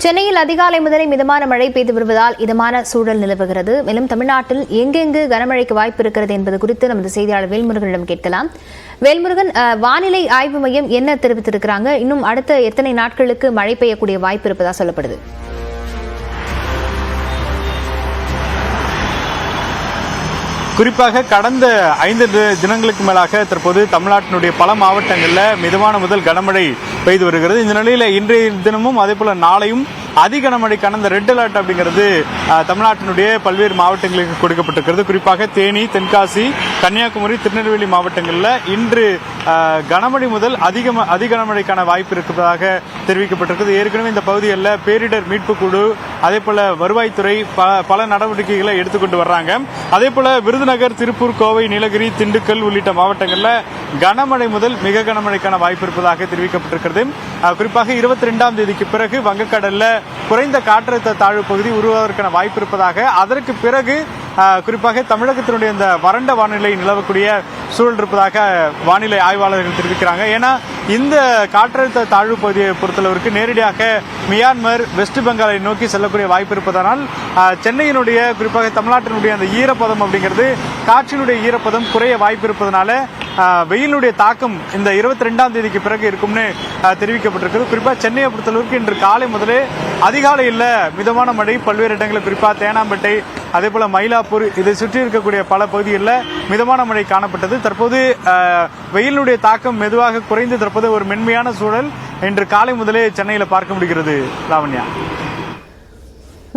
சென்னையில் அதிகாலை முதலே மிதமான மழை பெய்து வருவதால் இதமான சூழல் நிலவுகிறது. மேலும் தமிழ்நாட்டில் எங்கெங்கு கனமழைக்கு வாய்ப்பு இருக்கிறது என்பது குறித்து நமது செய்தியாளர் வேல்முருகனிடம் கேட்கலாம். வேல்முருகன், வானிலை ஆய்வு மையம் என்ன தெரிவித்திருக்கிறாங்க? இன்னும் அடுத்த எத்தனை நாட்களுக்கு மழை பெய்யக்கூடிய வாய்ப்பு இருப்பதா சொல்லப்படுது? குறிப்பாக கடந்த 5 தினங்களுக்கு மேலாக தற்போது தமிழ்நாட்டினுடைய பல மாவட்டங்களில் மிதமான முதல் கனமழை பெய்து வருகிறது. இந்த நிலையில் இன்றைய தினமும் அதே போல நாளையும் அதிகனமழைக்கான இந்த ரெட் அலர்ட் அப்படிங்கிறது தமிழ்நாட்டினுடைய பல்வேறு மாவட்டங்களுக்கு கொடுக்கப்பட்டிருக்கிறது. குறிப்பாக தேனி, தென்காசி, கன்னியாகுமரி, திருநெல்வேலி மாவட்டங்களில் இன்று கனமழை முதல் அதிகனமழைக்கான வாய்ப்பு இருப்பதாக தெரிவிக்கப்பட்டிருக்கிறது. ஏற்கனவே இந்த பகுதிகளில் பேரிடர் மீட்பு குழு அதே போல வருவாய்த்துறை பல நடவடிக்கைகளை எடுத்துக்கொண்டு வர்றாங்க. அதே போல விருதுநகர், திருப்பூர், கோவை, நீலகிரி, திண்டுக்கல் உள்ளிட்ட மாவட்டங்களில் கனமழை முதல் மிக கனமழைக்கான வாய்ப்பு இருப்பதாக தெரிவிக்கப்பட்டிருக்கிறது. குறிப்பாக 22ஆம் தேதிக்கு பிறகு வங்கக்கடல்ல குறைந்த காற்றழுத்த தாழ்வு பகுதி உருவாவதற்கான வாய்ப்பு இருப்பதாக, அதற்கு பிறகு குறிப்பாக தமிழகத்தினுடைய இந்த வறண்ட வானிலை நிலவக்கூடிய சூழல் இருப்பதாக வானிலை ஆய்வாளர்கள் தெரிவிக்கிறாங்க. ஏன்னா இந்த காற்றழுத்த தாழ்வு பகுதியை பொறுத்தளவிற்கு நேரடியாக மியான்மர், வெஸ்ட் பெங்காலை நோக்கி செல்லக்கூடிய வாய்ப்பு இருப்பதனால் சென்னையினுடைய குறிப்பாக தமிழ்நாட்டினுடைய அந்த ஈரப்பதம் அப்படிங்கிறது காற்றினுடைய ஈரப்பதம் குறைய வாய்ப்பு இருப்பதனால வெயிலுடைய தாக்கம் இந்த 22ஆம் தேதிக்கு பிறகு இருக்கும்னு தெரிவிக்கப்பட்டிருக்கிறது. குறிப்பாக சென்னையை பொறுத்தளவுக்கு இன்று காலை முதலே அதிகாலையில் மிதமான மழை பல்வேறு இடங்களில், குறிப்பாக தேனாம்பேட்டை அதே போல மயிலாப்பூர் இதை சுற்றி இருக்கக்கூடிய பல பகுதிகளில் மிதமான மழை காணப்பட்டது. தற்போது வெயிலுடைய தாக்கம் மெதுவாக குறைந்து தற்போது ஒரு மென்மையான சூழல் இன்று காலை முதலே சென்னையில் பார்க்க முடிகிறது. லாவண்யா,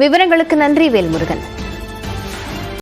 விவரங்களுக்கு நன்றி வேல்முருகன்.